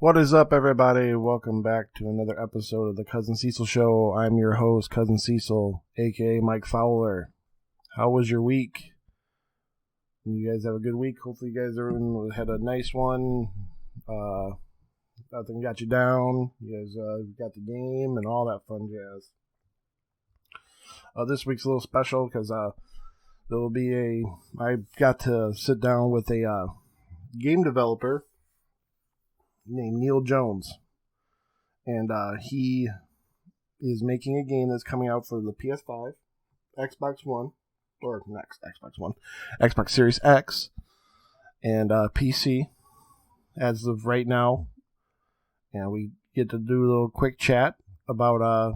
What is up, everybody? Welcome back to another episode of the Cousin Cecil Show. I'm your host, Cousin Cecil, aka Mike Fowler. How was your week? You guys have a good week? Hopefully you guys had a nice one. Nothing got you down. You guys got the game and all that fun jazz. This week's a little special because I got to sit down with a game developer named Neil Jones, and he is making a game that's coming out for the PS5, Xbox One, or next Xbox One, Xbox Series X, and PC as of right now. And we get to do a little quick chat about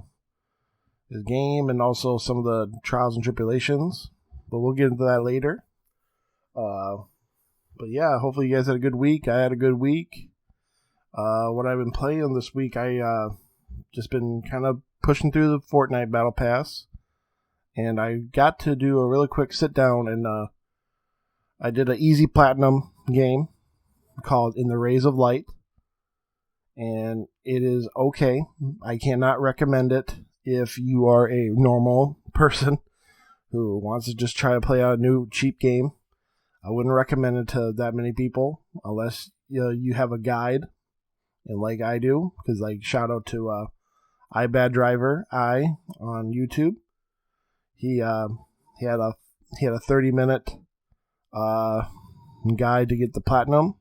his game and also some of the trials and tribulations, but we'll get into that later. But yeah, hopefully you guys had a good week. I had a good week. What I've been playing this week, I just been kind of pushing through the Fortnite Battle Pass, and I got to do a really quick sit down, and I did an easy platinum game called In the Rays of Light, and it is okay. I cannot recommend it if you are a normal person who wants to just try to play out a new cheap game. I wouldn't recommend it to that many people unless you have a guide. And like I do, because like shout out to iBad Driver on YouTube. He had a 30-minute guide to get the platinum.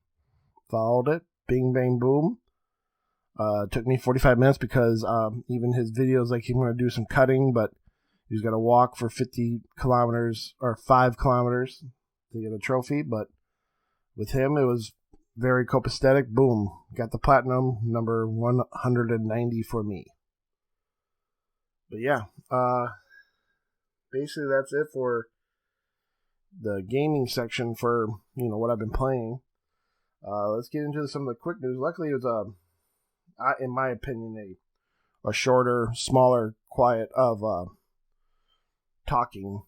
Followed it, bing bang boom. Took me 45 minutes because even his videos, like he's going to do some cutting, but he's got to walk for 50 kilometers or 5 kilometers to get a trophy. But with him, it was very copacetic. Boom. Got the platinum, number 190 for me. But yeah, basically that's it for the gaming section for, what I've been playing. Let's get into some of the quick news. Luckily, it was, in my opinion, a shorter, smaller, quiet of talking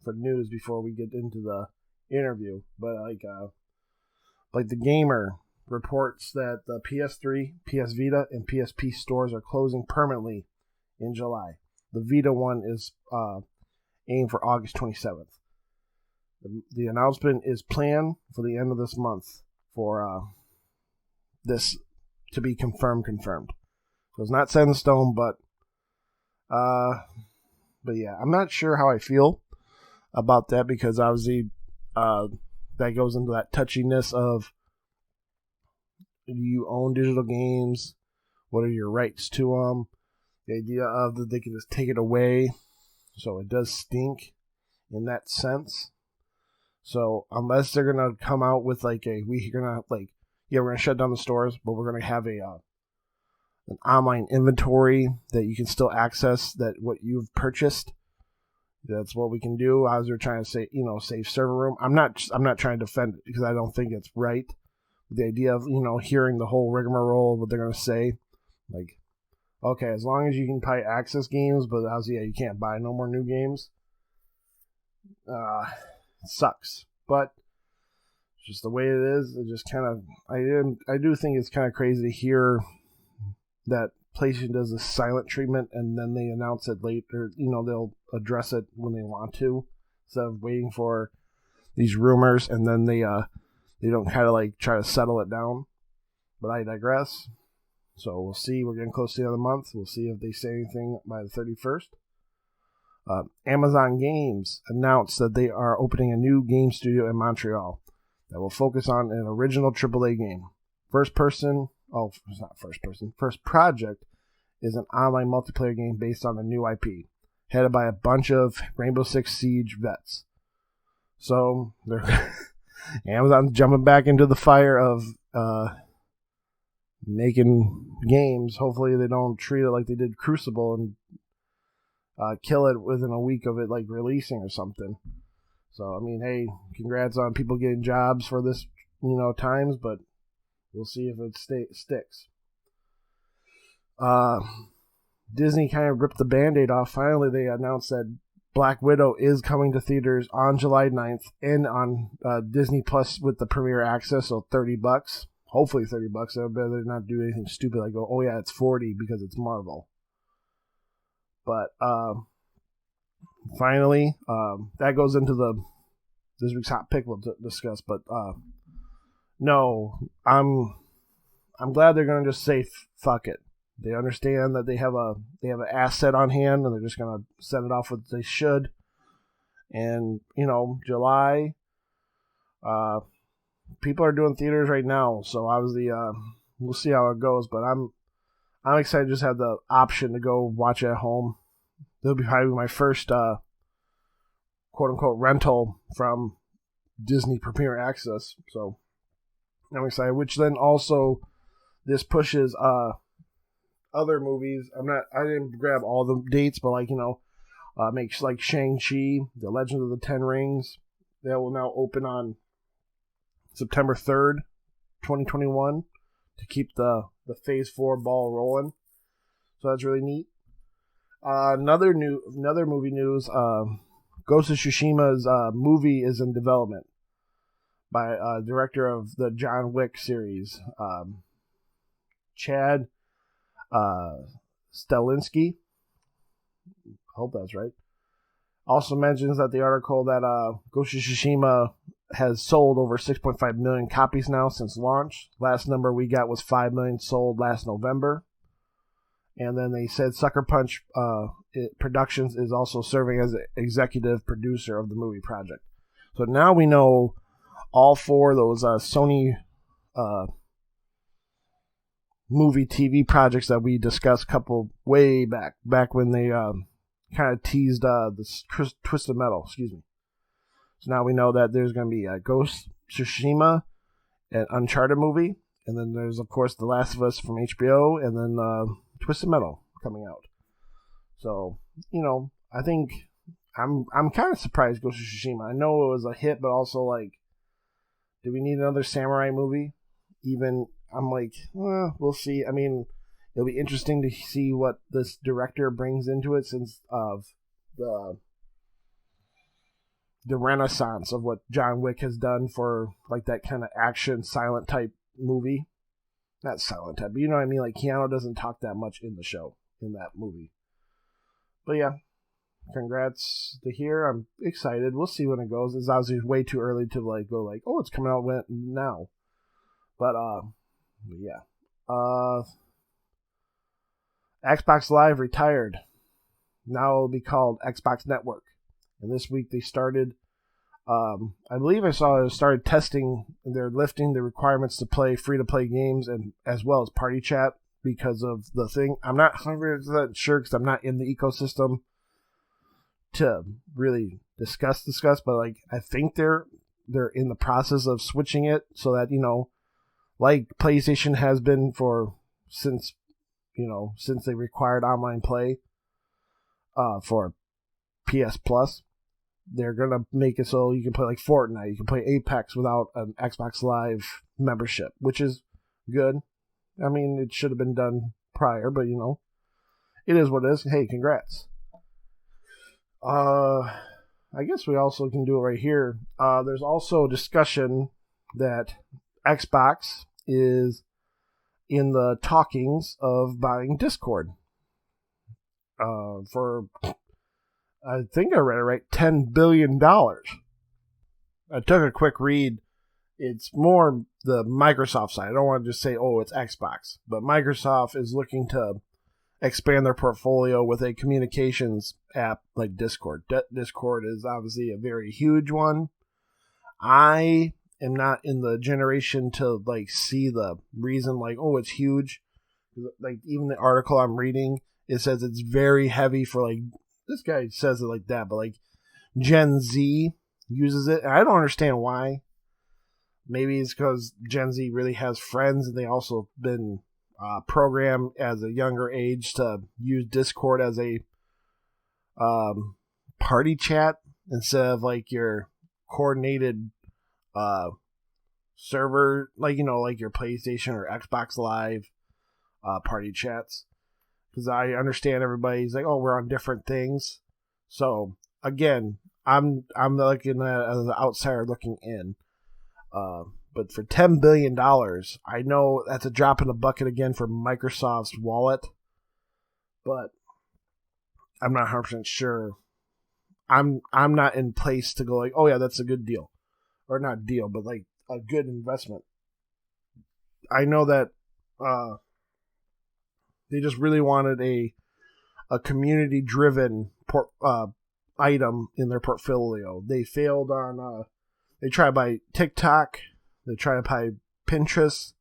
for news before we get into the interview. But like the Gamer reports that the PS3, PS Vita, and PSP stores are closing permanently in July. The Vita one is aimed for August 27th. The announcement is planned for the end of this month for this to be confirmed. So it's not set in stone, but yeah, I'm not sure how I feel about that because obviously that goes into that touchiness of you own digital games, what are your rights to them, the idea of that they can just take it away, so it does stink in that sense. So unless they're going to come out with we're going to shut down the stores, but we're going to have an online inventory that you can still access that what you've purchased. That's what we can do. As we're trying to say, save server room. I'm not trying to defend it because I don't think it's right. The idea of, hearing the whole rigmarole of what they're going to say, like, okay, as long as you can probably access games, but you can't buy no more new games. It sucks. But it's just the way it is. It just kind of, I do think it's kind of crazy to hear that PlayStation does a silent treatment and then they announce it later. They'll address it when they want to instead of waiting for these rumors and then they don't kind of try to settle it down. But I digress. So we'll see. We're getting close to the end of the month. We'll see if they say anything by the 31st. Amazon Games announced that they are opening a new game studio in Montreal that will focus on an original AAA game. First Project is an online multiplayer game based on a new IP, headed by a bunch of Rainbow Six Siege vets. So, Amazon's jumping back into the fire of making games. Hopefully they don't treat it like they did Crucible and kill it within a week of it releasing or something. So, hey, congrats on people getting jobs for this, times, but we'll see if it sticks. Disney kind of ripped the Band-Aid off. Finally, they announced that Black Widow is coming to theaters on July 9th and on Disney Plus with the premiere access, so $30. hopefully $30. I better not do anything stupid like go, oh yeah, it's 40 because it's Marvel. But finally, that goes into this week's hot pick we'll discuss. But no, I'm glad they're gonna just say fuck it. They understand that they have an asset on hand, and they're just gonna send it off what they should. And July, people are doing theaters right now, so obviously we'll see how it goes. But I'm excited to just have the option to go watch it at home. It'll be probably my first quote unquote rental from Disney Premier Access. So I'm excited. Which then also this pushes other movies. I didn't grab all the dates, but makes like Shang-Chi, The Legend of the Ten Rings. That will now open on September 3rd, 2021 to keep the Phase 4 ball rolling. So that's really neat. Another movie news, Ghost of Tsushima's movie is in development by director of the John Wick series, Chad Stahelski. Hope that's right. Also mentions that the article that Ghost of Tsushima has sold over 6.5 million copies now since launch. Last number we got was 5 million sold last November. And then they said Sucker Punch Productions is also serving as executive producer of the movie project. So now we know all four of those Sony movie TV projects that we discussed way back when they kind of teased this Twisted Metal, excuse me. So now we know that there's going to be a Ghost Tsushima, an Uncharted movie, and then there's of course The Last of Us from HBO, and then Twisted Metal coming out. So I think I'm kind of surprised Ghost of Tsushima. I know it was a hit, but also do we need another samurai movie? Even I'm like, we'll see. I mean, it'll be interesting to see what this director brings into it since of the renaissance of what John Wick has done for that kind of action silent type movie. Not silent type, but you know what I mean? Keanu doesn't talk that much in the show, in that movie. But yeah, congrats to hear. I'm excited. We'll see when it goes. It's obviously way too early to go oh, it's coming out now. But yeah. Xbox Live retired. Now it'll be called Xbox Network. And this week they started, I believe I saw it started testing, they're lifting the requirements to play free-to-play games and as well as party chat because of the thing. I'm not 100% sure because I'm not in the ecosystem to really discuss, but I think they're in the process of switching it so that, PlayStation has been since they required online play for PS Plus. They're going to make it so you can play Fortnite, you can play Apex without an Xbox Live membership, which is good. I mean, it should have been done prior, but it is what it is. Hey, congrats. I guess we also can do it right here. There's also discussion that Xbox is in the talkings of buying Discord for, I think I read it right, $10 billion. I took a quick read. It's more the Microsoft side. I don't want to just say, oh, it's Xbox. But Microsoft is looking to expand their portfolio with a communications app like Discord. Discord is obviously a very huge one. I am not in the generation to see the reason oh, it's huge. Even the article I'm reading, it says it's very heavy for this guy says it like that, but Gen Z uses it, and I don't understand why. Maybe it's because Gen Z really has friends, and they also been programmed as a younger age to use Discord as a party chat instead of your coordinated server, your PlayStation or Xbox Live party chats. Because I understand everybody's oh, we're on different things. So again, I'm looking at it as an outsider looking in. But but for $10 billion, I know that's a drop in the bucket again for Microsoft's wallet, but I'm not 100% sure. I'm not in place to go like, oh yeah, that's a good deal. Or not deal, but like a good investment. I know that they just really wanted a community-driven item in their portfolio. They failed on, they tried by TikTok, they tried by Pinterest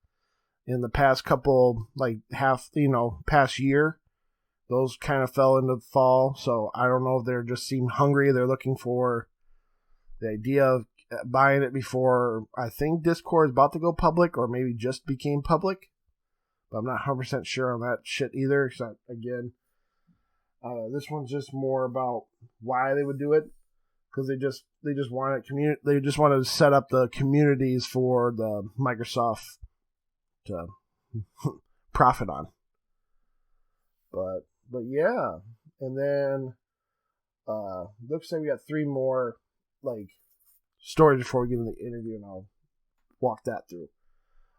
in the past couple, like past year. Those kind of fell into the fall, so I don't know if they're just seem hungry. They're looking for the idea of buying it before, I think Discord is about to go public, or maybe just became public. But I'm not 100% sure on that shit either. Except, again, this one's just more about why they would do it, because they just wanted they just wanted to set up the communities for the Microsoft to profit on. But yeah, and then looks like we got 3 more like stories before we get into the interview, and I'll walk that through.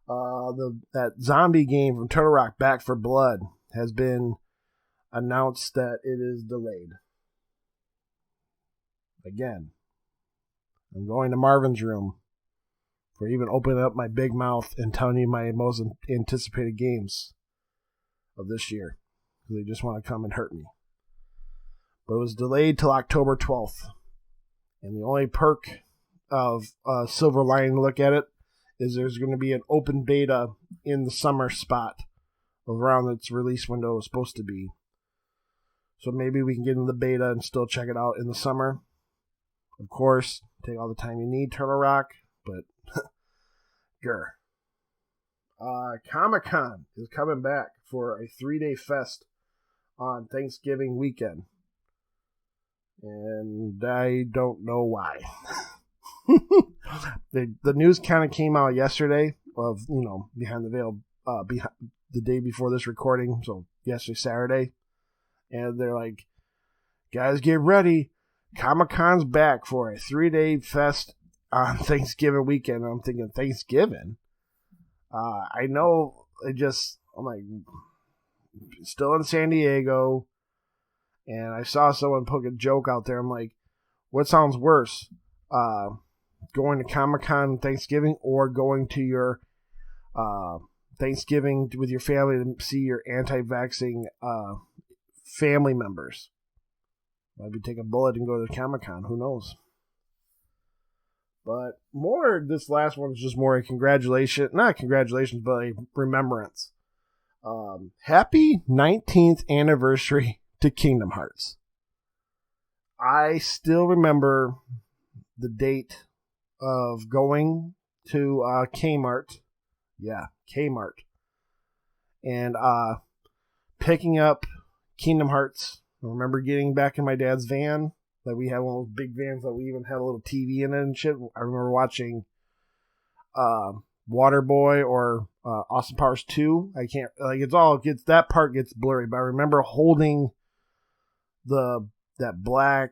That zombie game from Turtle Rock, Back for Blood, has been announced that it is delayed. Again, I'm going to Marvin's room for even opening up my big mouth and telling you my most anticipated games of this year. They just want to come and hurt me. But it was delayed till October 12th. And the only perk of silver lining to look at it is there's going to be an open beta in the summer spot of around its release window is supposed to be. So maybe we can get in the beta and still check it out in the summer. Of course, take all the time you need, Turtle Rock, but grr. Comic-Con is coming back for a 3-day fest on Thanksgiving weekend. And I don't know why. The news kind of came out yesterday of, behind the veil, the day before this recording, so yesterday, Saturday. And they're like, guys, get ready. Comic-Con's back for a 3-day fest on Thanksgiving weekend. I'm thinking, Thanksgiving? I know, I'm like, still in San Diego, and I saw someone poke a joke out there. I'm like, what sounds worse? Going to Comic-Con on Thanksgiving, or going to your Thanksgiving with your family to see your anti-vaxxing family members? Maybe take a bullet and go to Comic-Con. Who knows? But more, this last one is just more a congratulations, not congratulations, but a remembrance. Happy 19th anniversary to Kingdom Hearts. I still remember the date of going to Kmart. Yeah, Kmart. And picking up Kingdom Hearts. I remember getting back in my dad's van. Like, we had one of those big vans that we even had a little TV in it and shit. I remember watching Waterboy or Austin Powers 2. I can't, like, that part gets blurry, but I remember holding that black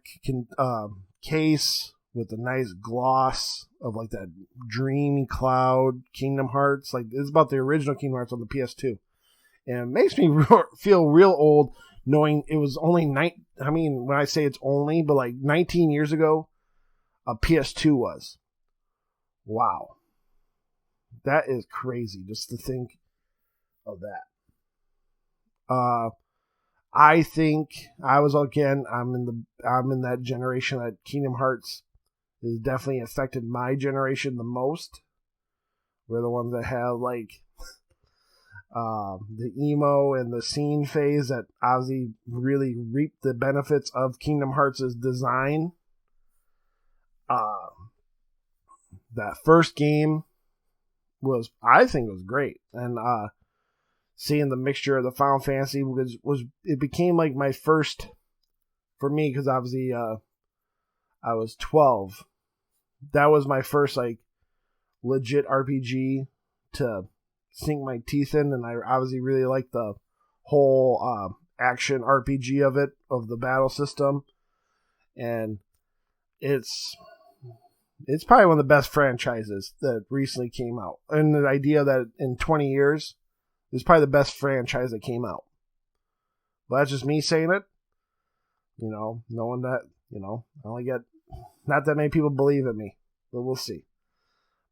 case with the nice gloss of like that dreamy cloud Kingdom Hearts. Like, it's about the original Kingdom Hearts on the PS2. And it makes me feel real old knowing it was only when I say it's only, but like 19 years ago, a PS2 was. Wow. That is crazy just to think of that. I think I'm in that generation that Kingdom Hearts has definitely affected my generation the most. We're the ones that have like the emo and the scene phase that obviously really reaped the benefits of Kingdom Hearts' design. That first game I think was great, and seeing the mixture of the Final Fantasy it became like my first, for me, because obviously I was 12. That was my first like legit RPG to sink my teeth in, and I obviously really liked the whole action RPG of the battle system, and it's it's probably one of the best franchises that recently came out. And the idea that in 20 years, it's probably the best franchise that came out. But that's just me saying it. Knowing that, I only get not that many people believe in me. But we'll see.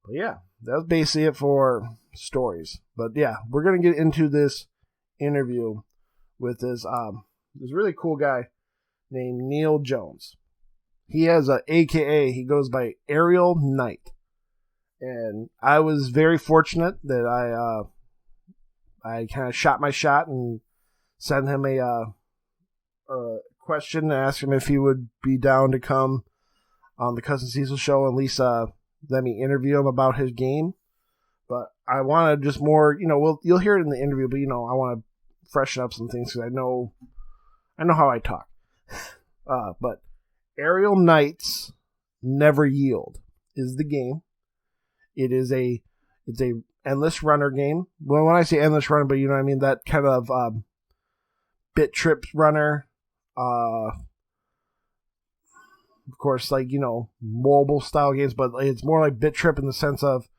But yeah, that's basically it for stories. But yeah, we're going to get into this interview with this really cool guy named Neil Jones. He has a AKA, he goes by Aerial Knight. And I was very fortunate that I kind of shot my shot and sent him a question and asked him if he would be down to come on the Cousin Cecil show and at least let me interview him about his game. But I want to just more, you'll hear it in the interview, but I want to freshen up some things because I know how I talk. But Aerial Knights Never Yield is the game. It's a endless runner game. Well, when I say endless runner, but you know what I mean, that kind of bit trip runner. Of course, like, mobile style games, but it's more like bit trip in the sense of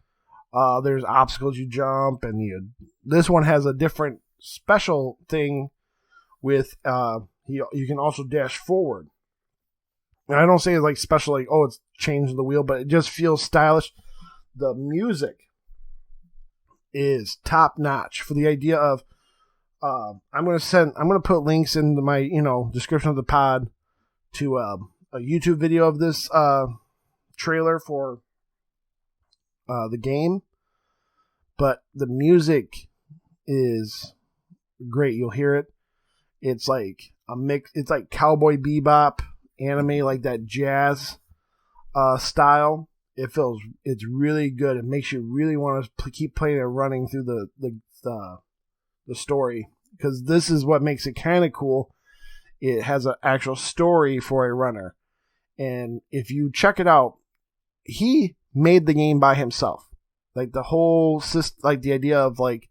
there's obstacles you jump, and this one has a different special thing with you can also dash forward. And I don't say it's like special, like, oh, it's changing the wheel, but it just feels stylish. The music is top notch for the idea of I'm gonna put links in my description of the pod to a YouTube video of this trailer for the game, but the music is great. You'll hear it. It's like a mix. It's like Cowboy Bebop anime, like that jazz style. It's really good. It makes you really want to keep playing and running through the story, because this is what makes it kind of cool. It has an actual story for a runner, and if you check it out, he made the game by himself. Like the whole system, like the idea of like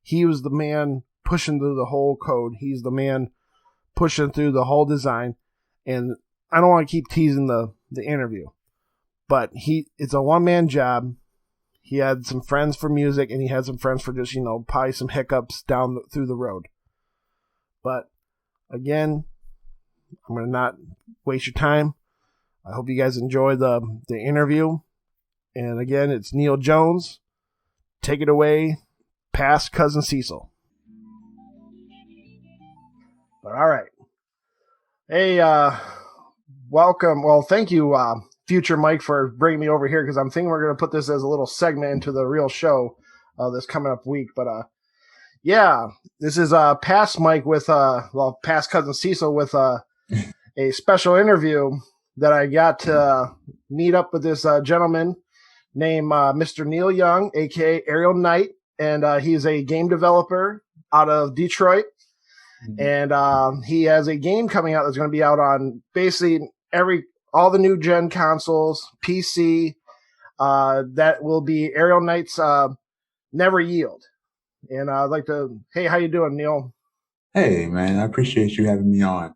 he was the man pushing through the whole code. He's the man pushing through the whole design. And I don't want to keep teasing the interview, but it's a one-man job. He had some friends for music, and he had some friends for just, probably some hiccups through the road. But again, I'm going to not waste your time. I hope you guys enjoy the interview. And again, it's Neil Jones. Take it away, past Cousin Cecil. But all right. Hey, welcome. Well, thank you, future Mike, for bringing me over here, because I'm thinking we're going to put this as a little segment into the real show this coming up week. But yeah, this is past Mike with past Cousin Cecil with a special interview that I got to meet up with this gentleman named Mr. Neil Young, aka Aerial Knight, and he's a game developer out of Detroit. And he has a game coming out that's going to be out on basically all the new gen consoles, PC. That will be Aerial Knights Never Yield. And I'd like to, hey, how you doing, Neil? Hey, man, I appreciate you having me on.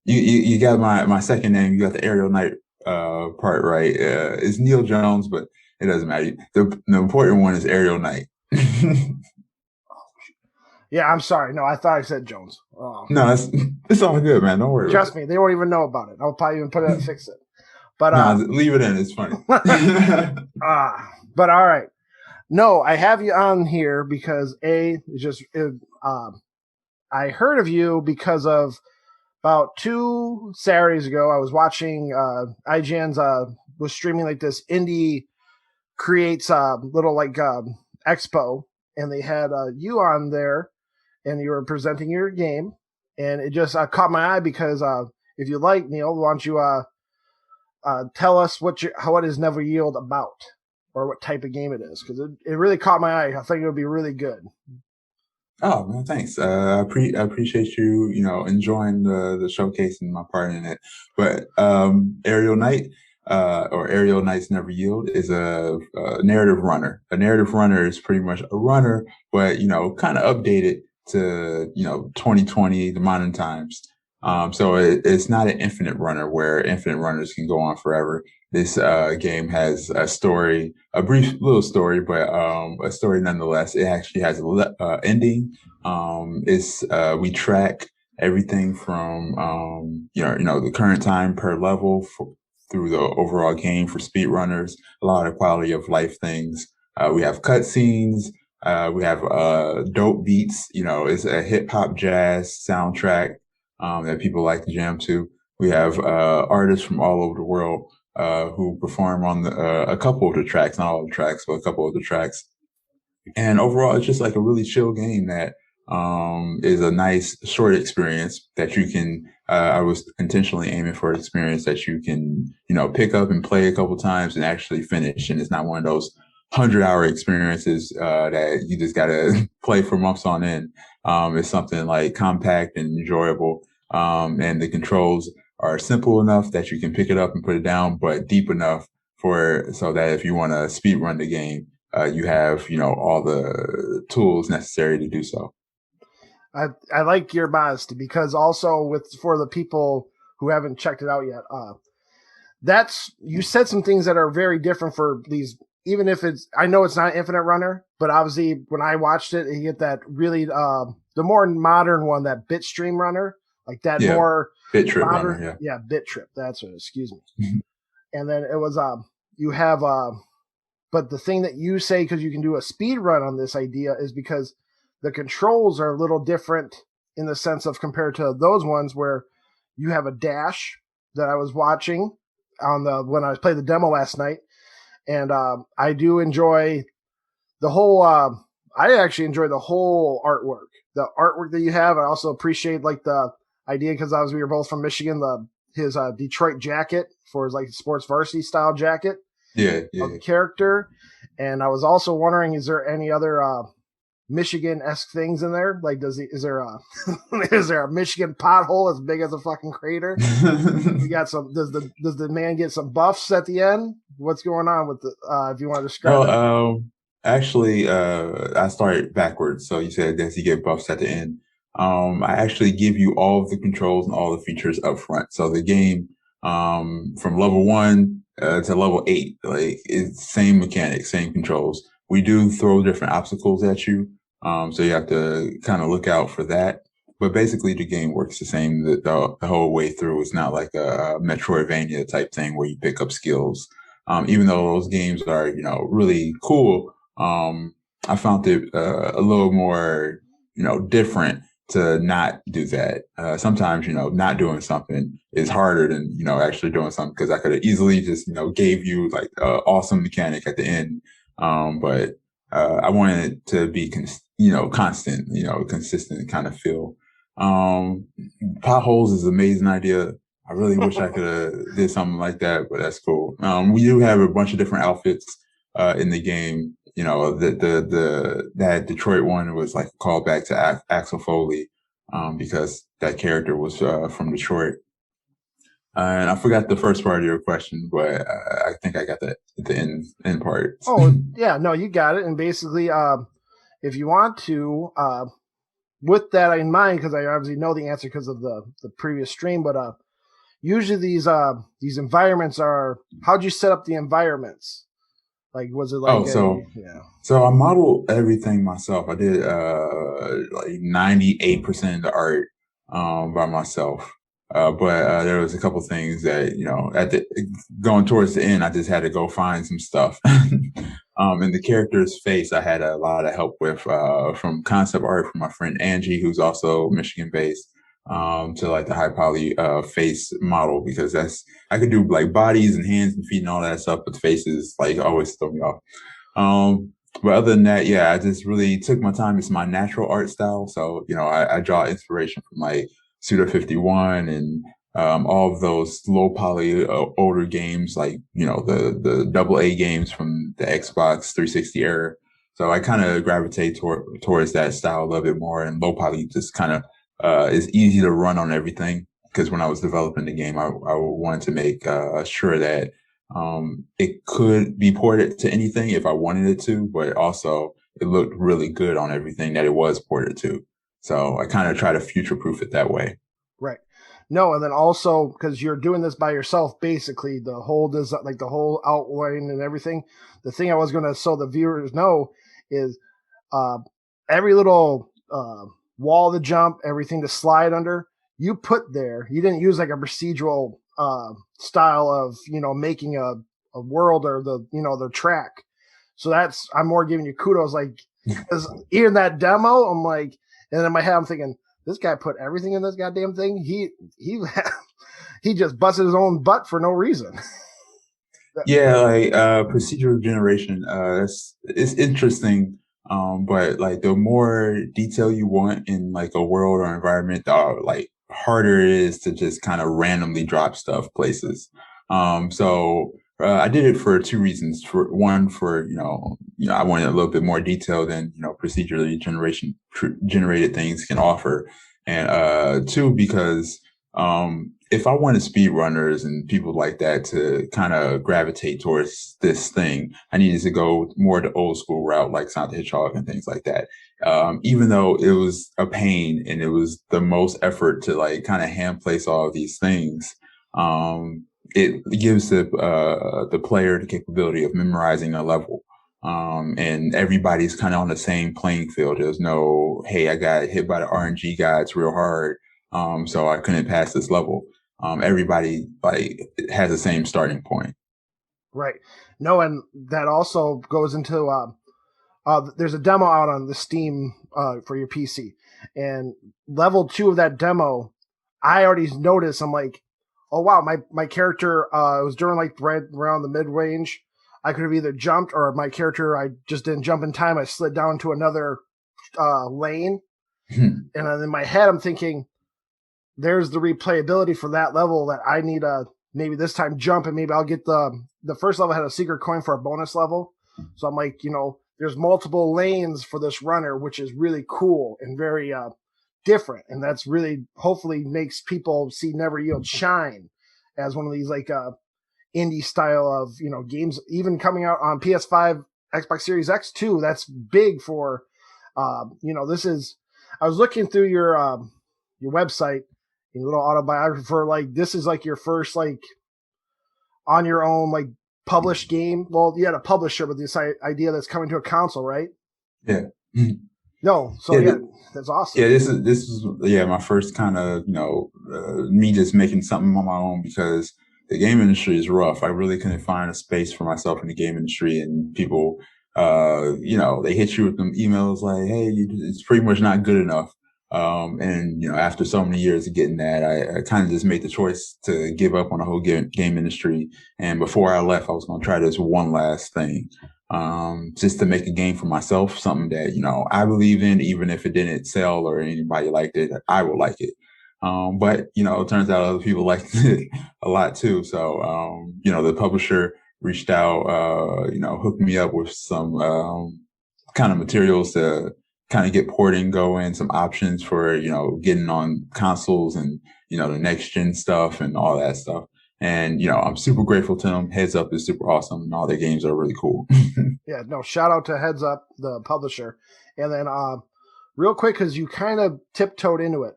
You got my second name. You got the Aerial Knight part right. It's Neil Jones, but it doesn't matter. The important one is Aerial Knight. Yeah, I'm sorry. No, I thought I said Jones. No, it's all good, man. Don't worry. Trust me, they won't even know about it. I'll probably even put it and fix it. But leave it in. It's funny. But all right. No, I have you on here because I heard of you because of about 2 Saturdays ago. I was watching IGN's was streaming like this indie creates little like expo, and they had you on there, and you were presenting your game, and it just caught my eye because if you like, Neil, why don't you tell us what is Never Yield about, or what type of game it is, because it really caught my eye. I think it would be really good. Oh, man, thanks. I appreciate you, enjoying the showcase and my part in it. But Aerial Knight, or Aerial Knights Never Yield, is a narrative runner. A narrative runner is pretty much a runner, but kind of updated to 2020, the modern times. So it's not an infinite runner where infinite runners can go on forever. This game has a story, a brief little story, but a story nonetheless. It actually has a ending. It's we track everything from the current time per level through the overall game for speedrunners. A lot of quality of life things. We have cutscenes. We have dope beats. It's a hip hop jazz soundtrack that people like to jam to. We have artists from all over the world who perform on a couple of the tracks, not all the tracks, but a couple of the tracks. And overall, it's just like a really chill game that is a nice short experience that you can. I was intentionally aiming for an experience that you can, pick up and play a couple times and actually finish. And it's not one of those 100-hour experiences that you just gotta play for months on end. It's something like compact and enjoyable, and the controls are simple enough that you can pick it up and put it down, but deep enough so that if you want to speed run the game you have, all the tools necessary to do so. I like your modesty because also for the people who haven't checked it out yet, you said some things that are very different for these. Even if I know it's not Infinite Runner, but obviously when I watched it, you get that really the more modern one, that Bitstream Runner, like that more Bit Trip Runner, yeah, Bit Trip. That's what. Excuse me. And then it was you have but the thing that you say, because you can do a speed run on this idea, is because the controls are a little different in the sense of compared to those ones where you have a dash that I was watching when I played the demo last night, and I do enjoy the whole. I actually enjoy the whole artwork, the artwork that you have. I also appreciate like the idea because we were both from Michigan. His Detroit jacket for his like sports varsity style jacket. Of the character. And I was also wondering, is there any other Michigan-esque things in there? Like, is there a Michigan pothole as big as a fucking crater? You got some. Does the man get some buffs at the end? What's going on with the? If you want to describe that. Actually, I started backwards. So you said does he get buffs at the end? I actually give you all of the controls and all the features up front. So the game, from level 1 to level 8, like it's same mechanics, same controls. We do throw different obstacles at you, so you have to kind of look out for that. But basically, the game works the same the whole way through. It's not like a Metroidvania type thing where you pick up skills. Even though those games are, really cool, I found it a little more, different to not do that. Sometimes, not doing something is harder than, actually doing something because I could have easily just, gave you like an awesome mechanic at the end. But I wanted it to be, constant, consistent kind of feel. Potholes is an amazing idea. I really wish I could have did something like that, but that's cool. We do have a bunch of different outfits in the game. That Detroit one was like a callback to Axel Foley, because that character was from Detroit. And I forgot the first part of your question, but I think I got the end part. Oh yeah, no, you got it. And basically, if you want to, with that in mind, because I obviously know the answer because of the previous stream, but usually these environments are, how'd you set up the environments? Like, was it like so I modeled everything myself. I did like 98% of the art by myself. But there was a couple things that, going towards the end, I just had to go find some stuff. And the character's face, I had a lot of help with from concept art from my friend Angie, who's also Michigan based, to like the high poly face model, because I could do like bodies and hands and feet and all that stuff, but the faces like always throw me off. But other than that, yeah, I just really took my time. It's my natural art style. So, I draw inspiration from like Suda 51 and all of those low poly older games, like, the AA games from the Xbox 360 era. So I kind of gravitate towards that style a little bit more, and low poly just kind of is easy to run on everything. Because when I was developing the game, I wanted to make sure that it could be ported to anything if I wanted it to, but also it looked really good on everything that it was ported to. So I kind of try to future proof it that way. Right. No, and then also because you're doing this by yourself, basically the whole design, like the whole outline and everything. The thing I was going to so the viewers know is uh, every little wall to jump, everything to slide under, you put there. You didn't use like a procedural style of making a world or the track. So that's I'm more giving you kudos, like because even that demo, I'm like, and in my head I'm thinking this guy put everything in this goddamn thing. He he just busted his own butt for no reason. Yeah, like procedural generation, it's interesting. But like the more detail you want in like a world or environment, the like harder it is to just kind of randomly drop stuff places. So I did it for two reasons. For one, for I wanted a little bit more detail than procedurally generated things can offer, and two, because if I wanted speedrunners and people like that to kind of gravitate towards this thing, I needed to go more the old school route, like Sonic the Hedgehog and things like that. Even though it was a pain and it was the most effort to like kind of hand place all of these things, it gives the player the capability of memorizing a level. And everybody's kind of on the same playing field. There's no, hey, I got hit by the RNG guys real hard, so I couldn't pass this level. Everybody like has the same starting point. Right. No, and that also goes into there's a demo out on the Steam for your PC, and level 2 of that demo, I already noticed. I'm like, oh wow, my character was during like right around the mid range. I could have either jumped or my character I just didn't jump in time. I slid down to another lane, and then in my head I'm thinking, there's the replayability for that level that I need to maybe this time jump and maybe I'll get the first level had a secret coin for a bonus level. So I'm like, there's multiple lanes for this runner, which is really cool and very different. And that's really hopefully makes people see Never Yield shine as one of these like indie style of, games, even coming out on PS5, Xbox Series X too. That's big for, this is, I was looking through your website, a little autobiography for like this is like your first like on your own like published game. Well, you had a publisher, but this idea that's coming to a console, right? Yeah. No, so yeah, that's awesome. Yeah, this is my first kind of me just making something on my own because the game industry is rough. I really couldn't find a space for myself in the game industry, and people, they hit you with them emails like, "Hey, it's pretty much not good enough." And after so many years of getting that, I kind of just made the choice to give up on the whole game industry. And before I left, I was going to try this one last thing, just to make a game for myself, something that, I believe in, even if it didn't sell or anybody liked it, I would like it. But, it turns out other people liked it a lot too. So, the publisher reached out, hooked me up with some, kind of materials to kind of get porting going, some options for, getting on consoles and, the next gen stuff and all that stuff. And, I'm super grateful to them. Heads Up is super awesome and all their games are really cool. Yeah, no, shout out to Heads Up, the publisher. And then real quick, because you kind of tiptoed into it,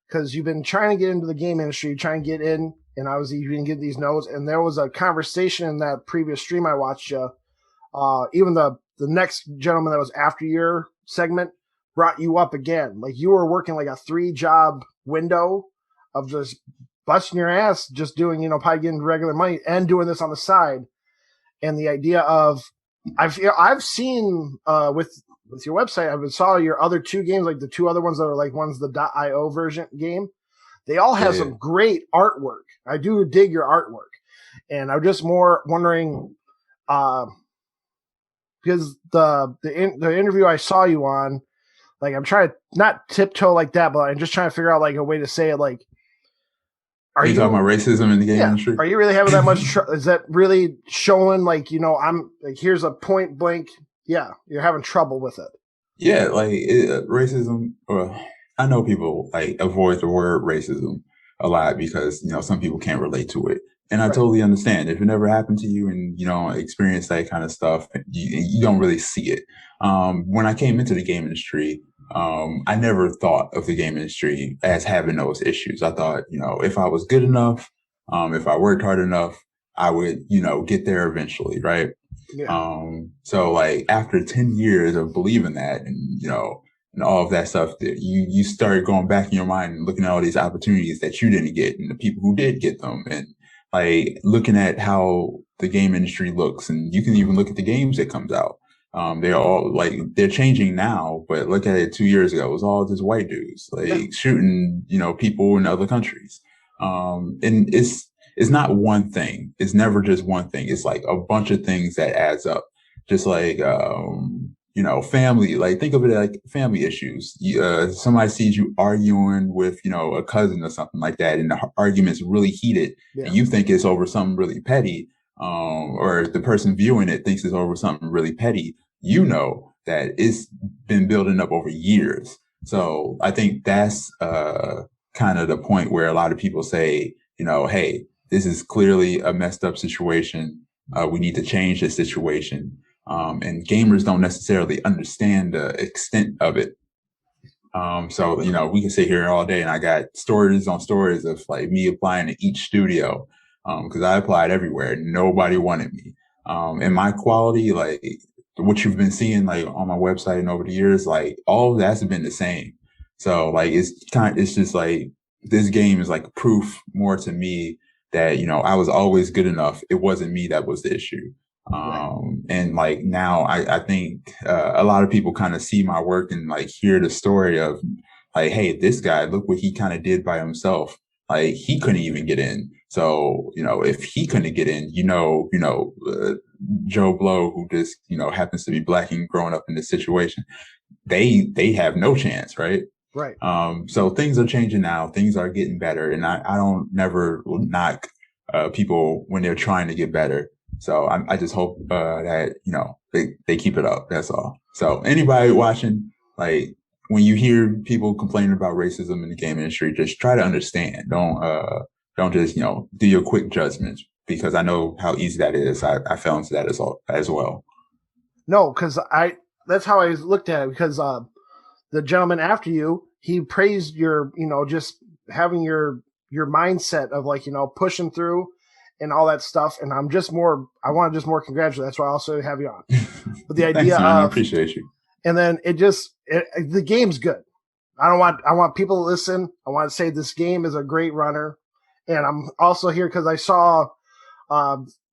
because you've been trying to get into the game industry, trying to get in, and obviously you didn't get these notes. And there was a conversation in that previous stream I watched you. Even the next gentleman that was after your segment brought you up again. Like you were working like a 3-job window of just busting your ass, just doing, probably getting regular money and doing this on the side. And the idea of, I've seen with your website, I saw your other 2 games, like the 2 other ones that are like one's the .io version game. They all have some great artwork. I do dig your artwork, and I'm just more wondering, because the interview I saw you on, like I'm trying to not tiptoe like that, but I'm just trying to figure out like a way to say it. Like, are you talking about racism in the game industry? Are you really having that much? Is that really showing? Like, I'm like, here's a point blank. Yeah, you're having trouble with it. Yeah, like racism. I know people like avoid the word racism a lot because some people can't relate to it, and I totally understand. If it never happened to you and you don't experience that kind of stuff, you don't really see it. When I came into the game industry, I never thought of the game industry as having those issues. I thought, if I was good enough, if I worked hard enough, I would, get there eventually, right? Yeah. So like after 10 years of believing that and all of that stuff, that you started going back in your mind and looking at all these opportunities that you didn't get and the people who did get them, and like looking at how the game industry looks, and you can even look at the games that comes out. They're all like they're changing now, but look at it 2 years ago. It was all just white dudes like shooting, people in other countries. And it's not one thing. It's never just one thing. It's like a bunch of things that adds up. Just like family. Like think of it like family issues. Somebody sees you arguing with a cousin or something like that, and the argument's really heated, Yeah. and you think it's over something really petty. Or the person viewing it thinks it's over something really petty. That it's been building up over years. So I think that's kind of the point where a lot of people say, hey, this is clearly a messed up situation. We need to change this situation. And gamers don't necessarily understand the extent of it. So, we can sit here all day, and I got stories on stories of like me applying to each studio because I applied everywhere. Nobody wanted me. And my quality, like what you've been seeing like on my website and over the years, like all of that's been the same. So like it's just like this game is like proof more to me that I was always good enough. It wasn't me that was the issue. And like now I think a lot of people kind of see my work and like hear the story of like, hey, this guy, look what he kind of did by himself. Like he couldn't even get in. So, if he couldn't get in, Joe Blow, who just, happens to be black and growing up in this situation, they have no chance, right? Right. So things are changing now. Things are getting better, and I don't never knock people when they're trying to get better. So I just hope that they keep it up. That's all. So anybody watching, like when you hear people complaining about racism in the game industry, just try to understand. Don't just do your quick judgments, because I know how easy that is. I fell into that as well. No, because that's how I looked at it, because the gentleman after you, he praised your, just having your mindset of like, pushing through and all that stuff. And I want to just more congratulate. That's why I also have you on. But the idea Thanks, man. I appreciate you. And then the game's good. I want people to listen. I want to say this game is a great runner. And I'm also here because I saw,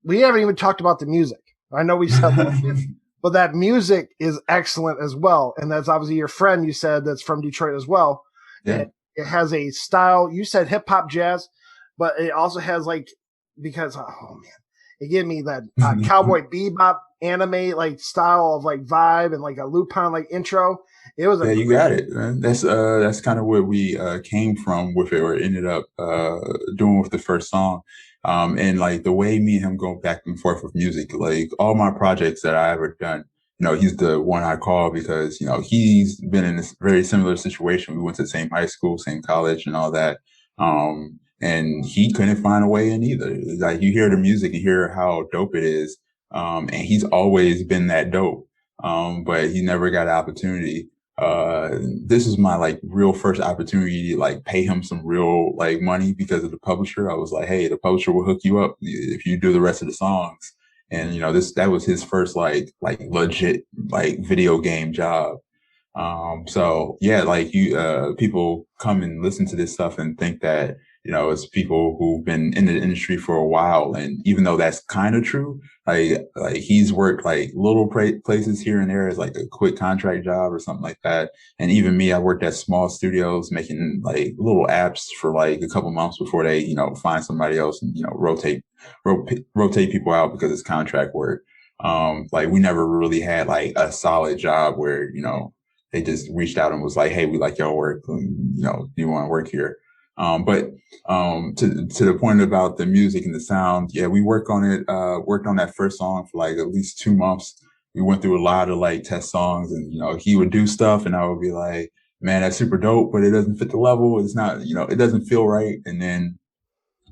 we haven't even talked about the music. I know we said that. But that music is excellent as well. And that's obviously your friend, you said, that's from Detroit as well. Yeah. It has a style. You said hip hop jazz, but it also has because, oh man, it gave me that cowboy bebop anime like style of like vibe and like a Lupin like intro. It was you got it, man. That's kind of where we came from with it, or ended up doing with the first song. And like the way me and him go back and forth with music, like all my projects that I ever done, he's the one I call because, he's been in this very similar situation. We went to the same high school, same college and all that. And he couldn't find a way in either. Like you hear the music, you hear how dope it is. And he's always been that dope. But he never got an opportunity. This is my like real first opportunity to like pay him some real like money because of the publisher. I was like, hey, the publisher will hook you up if you do the rest of the songs. And that was his first like legit like video game job. So yeah, like people come and listen to this stuff and think that, it's people who've been in the industry for a while. And even though that's kind of true, like he's worked like little places here and there as like a quick contract job or something like that. And even me, I worked at small studios making like little apps for like a couple months before they, find somebody else and, rotate people out because it's contract work. Like we never really had like a solid job where, they just reached out and was like, hey, we like your work. And, do you want to work here? But to the point about the music and the sound, yeah, we worked on that first song for like at least 2 months. We went through a lot of like test songs, and, he would do stuff and I would be like, man, that's super dope, but it doesn't fit the level. It's not, it doesn't feel right. And then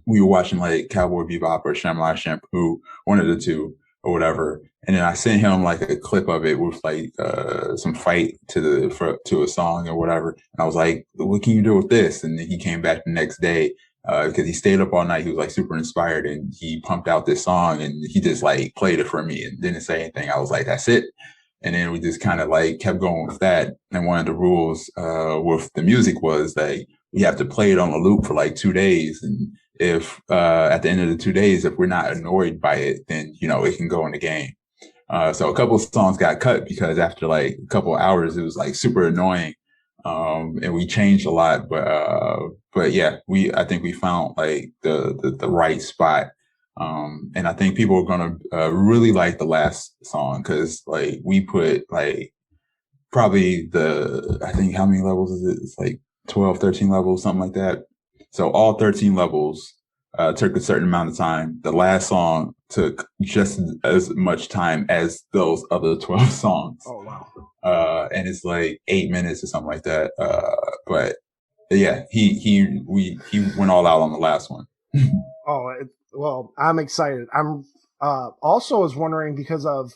we were watching like Cowboy Bebop or Shamrock Shampoo, one of the two. or whatever. And then I sent him like a clip of it with like some fight to a song or whatever. And I was like, "What can you do with this?" And then he came back the next day because he stayed up all night. He was like super inspired, and he pumped out this song, and he just like played it for me and didn't say anything. I was like, "That's it." And then we just kind of like kept going with that. And one of the rules with the music was that we have to play it on a loop for like 2 days. And if at the end of the 2 days, if we're not annoyed by it, then, it can go in the game. So a couple of songs got cut because after like a couple of hours, it was like super annoying. And we changed a lot, but yeah, I think we found like the right spot. And I think people are going to really like the last song because like we put like probably I think how many levels is it? It's like 12, 13 levels, something like that. So all 13 levels took a certain amount of time. The last song took just as much time as those other 12 songs. Oh, wow. And it's like 8 minutes or something like that. But yeah, he went all out on the last one. Well, I'm excited. I'm also was wondering because of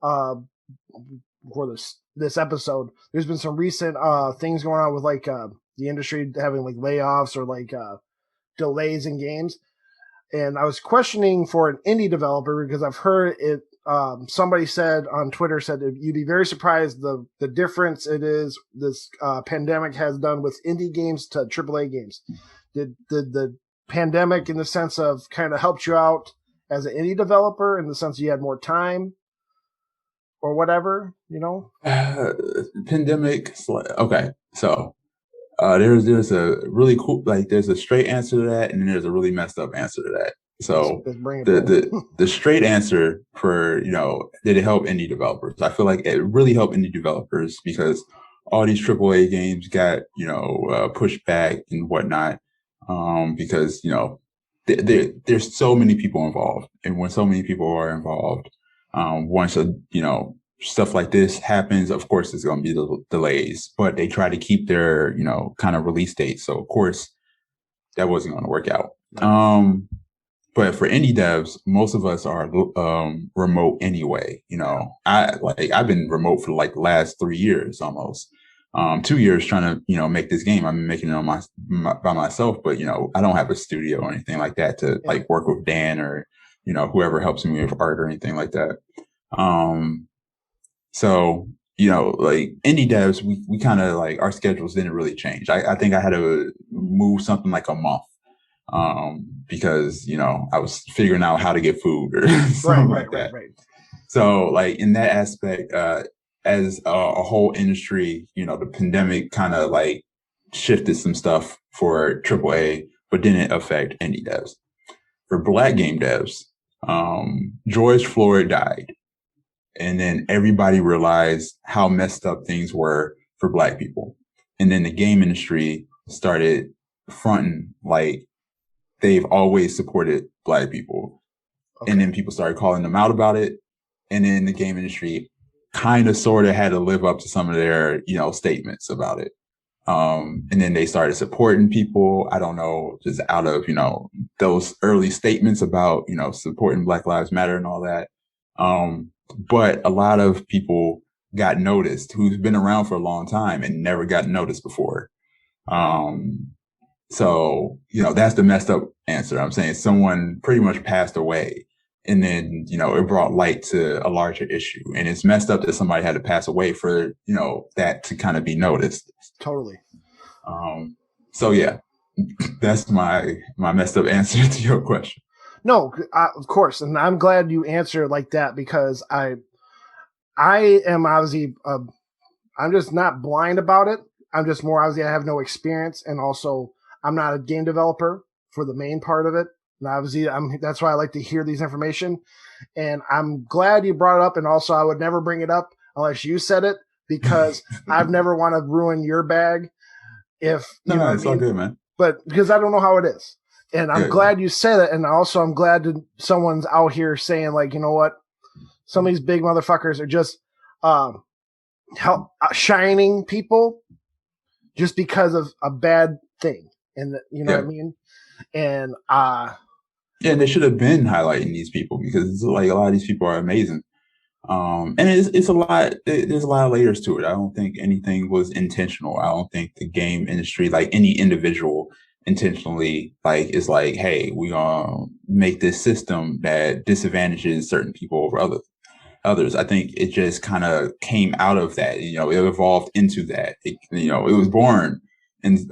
for this episode, there's been some recent things going on with like the industry having like layoffs or like delays in games. And I was questioning for an indie developer because I've heard it. Somebody said on Twitter said you'd be very surprised the difference it is this pandemic has done with indie games to AAA games. Did the pandemic, in the sense of kind of helped you out as an indie developer, in the sense you had more time or whatever, Pandemic. Okay, so there's a really cool, like there's a straight answer to that, and then there's a really messed up answer to that. So let's bring it the straight answer for did it help indie developers? I feel like it really helped indie developers because all these AAA games got pushed back and whatnot, because there's so many people involved, and when so many people are involved, once stuff like this happens, of course, there's going to be delays, but they try to keep their, kind of release date. So of course that wasn't going to work out. But for indie devs, most of us are, remote anyway. I've been remote for like the last 3 years, almost, 2 years trying to, make this game. I've been making it on by myself, but, I don't have a studio or anything like that to like work with Dan or, whoever helps me with art or anything like that. So, like indie devs, we kind of like our schedules didn't really change. I think I had to move something like a month, because, I was figuring out how to get food or something like that. Right. So like in that aspect, as a whole industry, the pandemic kind of like shifted some stuff for AAA, but didn't affect indie devs. For Black game devs, George Floyd died. And then everybody realized how messed up things were for Black people. And then the game industry started fronting like they've always supported Black people. Okay. And then people started calling them out about it. And then the game industry kind of sort of had to live up to some of their, statements about it. And then they started supporting people. I don't know, just out of, those early statements about, supporting Black Lives Matter and all that. But a lot of people got noticed who's been around for a long time and never got noticed before. So, that's the messed up answer. I'm saying someone pretty much passed away, and then, it brought light to a larger issue, and it's messed up that somebody had to pass away for, that to kind of be noticed. Totally. So yeah, that's my messed up answer to your question. No, of course, and I'm glad you answered like that because I am obviously I'm just not blind about it. I'm just more obviously I have no experience, and also I'm not a game developer for the main part of it. And obviously, that's why I like to hear these information. And I'm glad you brought it up. And also, I would never bring it up unless you said it because I've never want to ruin your bag. If you know it's all good, man. But because I don't know how it is. And I'm glad you said it. And also, I'm glad that someone's out here saying, like, you know what? Some of these big motherfuckers are just shining people just because of a bad thing. And you know what I mean? And Yeah, and they should have been highlighting these people because it's like a lot of these people are amazing. And it's a lot. There's a lot of layers to it. I don't think anything was intentional. I don't think the game industry, like any individual, intentionally like is like, hey, we gonna make this system that disadvantages certain people over others. I think it just kind of came out of that. You know, it evolved into that. It was born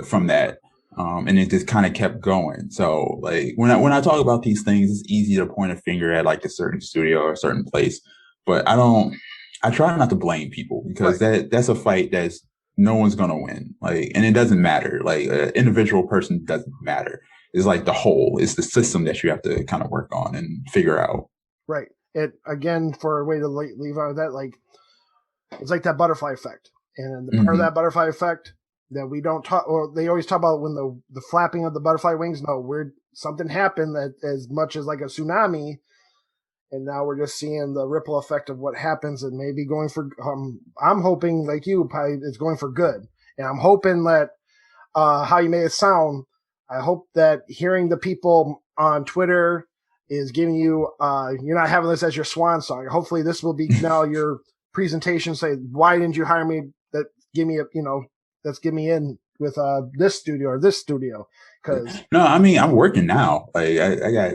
from that. And it just kind of kept going. So like when I talk about these things, it's easy to point a finger at like a certain studio or a certain place, but I try not to blame people because that's a fight that's no one's gonna win. Like, and it doesn't matter. Like, an individual person doesn't matter. It's like the whole. It's the system that you have to kind of work on and figure out. Right. It again, for a way to leave out of that, like it's like that butterfly effect, and the part of that butterfly effect that we don't talk, or they always talk about when the flapping of the butterfly wings. No, something happened that as much as like a tsunami, and now we're just seeing the ripple effect of what happens, and maybe going for. I'm hoping, like you, probably it's going for good, and I'm hoping that how you made it sound. I hope that hearing the people on Twitter is giving you, you're not having this as your swan song. Hopefully this will be now your presentation. Say, why didn't you hire me? Let's give me in with this studio or this studio. Cause no, I mean, I'm working now. Like I got,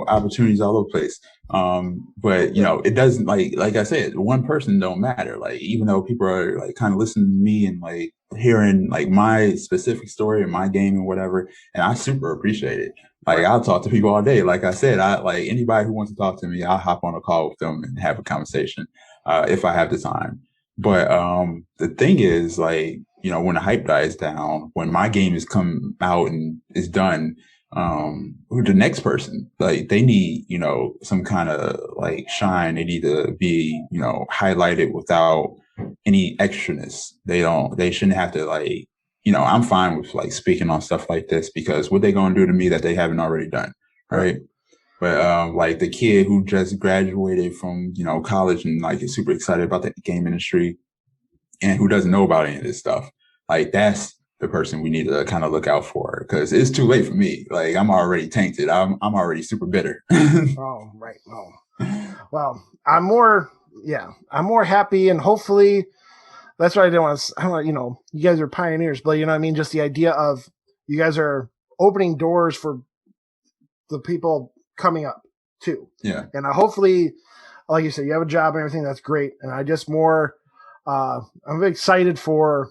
opportunities all over the place. But it doesn't like I said, one person don't matter. Like, even though people are like kind of listening to me and like hearing like my specific story and my game and whatever, and I super appreciate it. Like, I'll talk to people all day. Like I said, I like anybody who wants to talk to me, I'll hop on a call with them and have a conversation, if I have the time. But the thing is, like, when the hype dies down, when my game is come out and is done, who the next person, like, they need, some kind of like shine. They need to be, highlighted without any extraness. They shouldn't have to like, I'm fine with like speaking on stuff like this because what they going to do to me that they haven't already done. Right. But like the kid who just graduated from, college and like is super excited about the game industry and who doesn't know about any of this stuff, like, that's the person we need to kind of look out for because it's too late for me. Like, I'm already tainted. I'm already super bitter. Oh, right. Oh, well, I'm more happy, and hopefully that's what I didn't want to. I don't want, you guys are pioneers, but you know what I mean. Just the idea of you guys are opening doors for the people coming up too. Yeah. And hopefully, like you said, you have a job and everything. That's great. And I just more. I'm excited for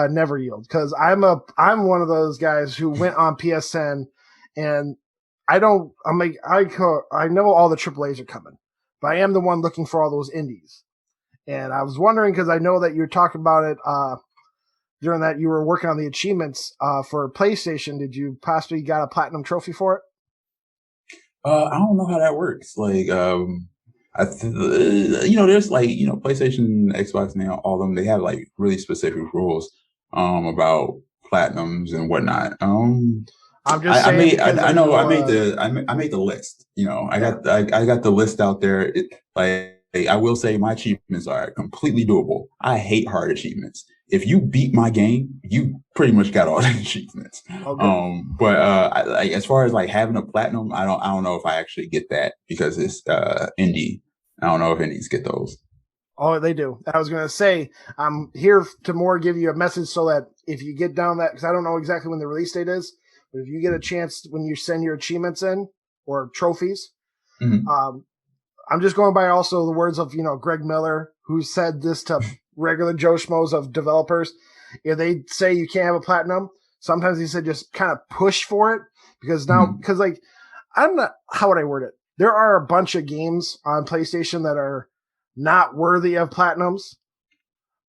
Never Yield because I'm one of those guys who went on PSN, and I know all the AAAs are coming, but I am the one looking for all those indies. And I was wondering, because I know that you're talking about it during that you were working on the achievements for PlayStation. Did you possibly got a platinum trophy for it? I don't know how that works. Like, there's like, PlayStation, Xbox, and all of them, they have like really specific rules about platinums and whatnot. I'm just saying, I made the list. I got the list out there. I will say my achievements are completely doable. I hate hard achievements. If you beat my game, you pretty much got all the achievements. Okay. But as far as like having a platinum, I don't know if I actually get that because it's indie. I don't know if indies get those. Oh, they do. I was going to say, I'm here to more give you a message so that if you get down that, because I don't know exactly when the release date is, but if you get a chance when you send your achievements in or trophies, I'm just going by also the words of, Greg Miller, who said this to regular Joe Schmoes of developers. If they say you can't have a platinum, sometimes he said just kind of push for it because now, because like, I'm not, how would I word it? There are a bunch of games on PlayStation that are not worthy of platinums,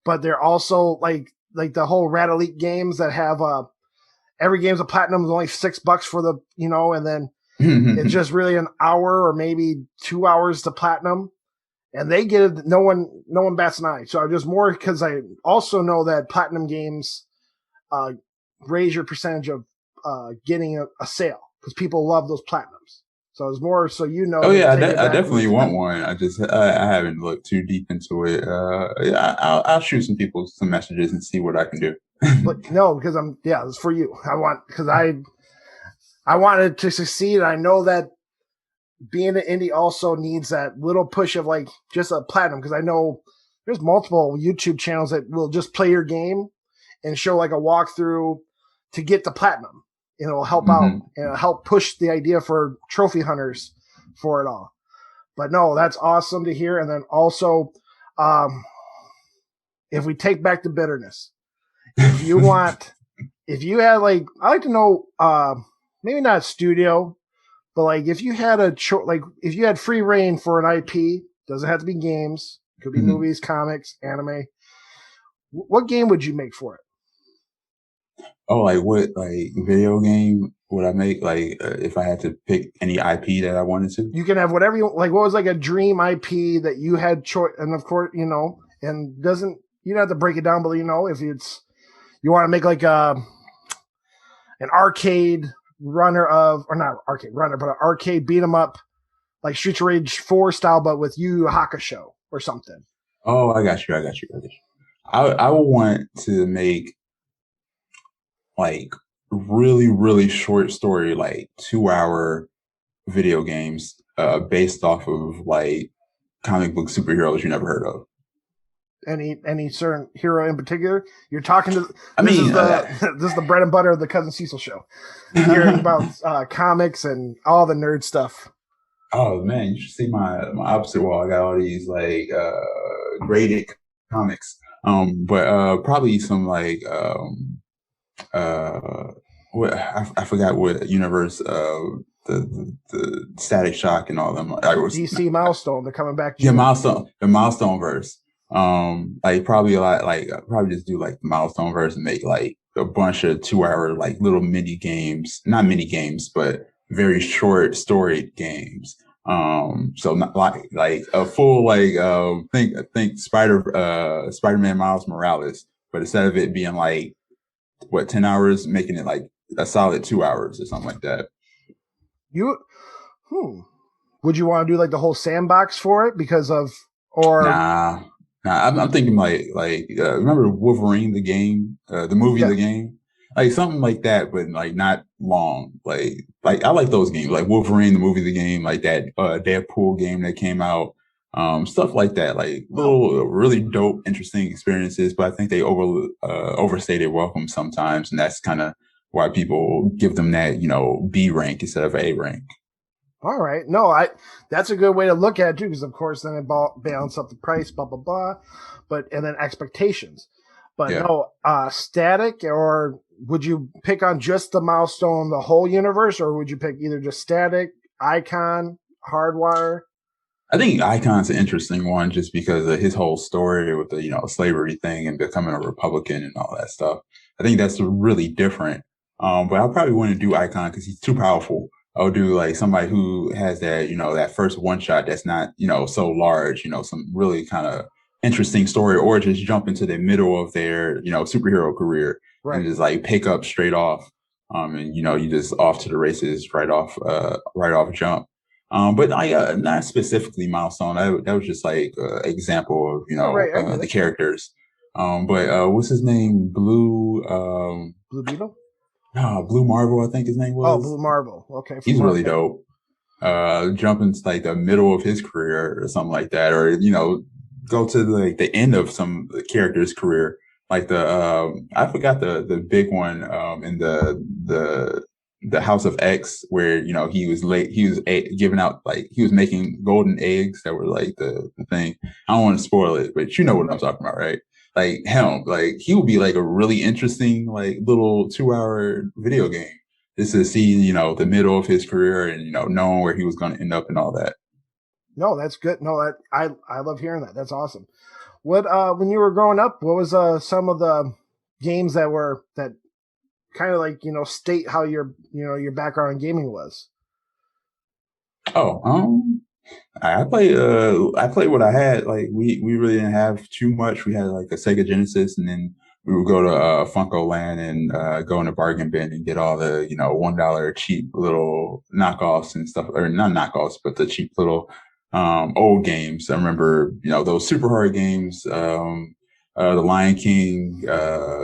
but they're also like the whole Rat Elite games that have every game's a platinum is only $6 for the, and then it's just really an hour or maybe 2 hours to platinum, and they get it. No one bats an eye. So I just more because I also know that platinum games raise your percentage of getting a sale because people love those platinums. So it's more so Oh yeah, I definitely want one. I haven't looked too deep into it. I'll shoot some people some messages and see what I can do. But no, because it's for you. I want because I wanted to succeed. I know that being an indie also needs that little push of like just a platinum, because I know there's multiple YouTube channels that will just play your game and show like a walkthrough to get the platinum. And it'll help out and it'll help push the idea for trophy hunters for it all. But no, that's awesome to hear. And then also, if we take back the bitterness, if you had like, I like to know, maybe not a studio, but like if you had if you had free reign for an IP, doesn't have to be games, could be movies, comics, anime. What game would you make for it? Oh, like what, like video game would I make? Like if I had to pick any IP that I wanted to? You can have whatever you like. What was like a dream IP that you had choice? And of course, and you don't have to break it down, but if it's you want to make like an arcade runner or not arcade runner, but an arcade beat 'em up like Streets of Rage 4 style, but with Yu Hakusho or something. Oh, I got you. I would want to make like really, really short story, like 2-hour video games based off of like comic book superheroes you never heard of. Any certain hero in particular? You're talking to. This is the bread and butter of the Cousin Cecil show. Hearing about comics and all the nerd stuff. Oh man, you should see my opposite wall. I got all these like graded comics. But probably some like what I forgot what universe the Static Shock and all them. DC Milestone, they're coming back. Yeah, the Milestone verse. Like probably a lot, like probably just do like the Milestone verse and make like a bunch of 2-hour like little mini games, not mini games, but very short storied games. So not like a full like think Spider-Man Miles Morales, but instead of it being like 10 hours, making it like a solid 2 hours or something like that. Would you want to do like the whole sandbox for it Nah, I'm thinking like remember Wolverine the game, the movie, the game, like something like that, but like not long. Like I like those games, like Wolverine the movie, the game, like that Deadpool game that came out, stuff like that, like little really dope, interesting experiences. But I think they overstated welcome sometimes, and that's kind of why people give them that B rank instead of A rank. All right. No, that's a good way to look at it too, because of course then it balance up the price, blah blah blah, and then expectations. But no, static, or would you pick on just the Milestone, the whole universe, or would you pick either just static, Icon, Hardwire? I think Icon's an interesting one just because of his whole story with the slavery thing and becoming a Republican and all that stuff. I think that's really different. But I probably wouldn't do Icon because he's too powerful. I'll do like somebody who has that, that first one shot that's not, so large, some really kind of interesting story, or just jump into the middle of their, superhero career and just like pick up straight off. And, you just off to the races right off jump. But not specifically Milestone. That was just like example of, the characters. But what's his name? Blue Beetle? No, Blue Marvel, I think his name was. Oh, Blue Marvel. Okay. He's really dope. Jump into like the middle of his career or something like that, or go to like the end of some character's career, like I forgot the big one in the House of X, where he was giving out, like he was making golden eggs that were like the thing. I don't want to spoil it, but you know what I'm talking about, right? Like him, like he would be like a really interesting, like little 2-hour video game just to see, the middle of his career and, knowing where he was going to end up and all that. No, that's good. No, I love hearing that. That's awesome. What, when you were growing up, what was, some of the games that kind of like, state how your background in gaming was? I played what I had. Like we really didn't have too much. We had like a Sega Genesis, and then we would go to Funko Land and go in a bargain bin and get all the $1 cheap little knockoffs and stuff, or not knockoffs, but the cheap little old games. I remember those super hard games, the Lion King,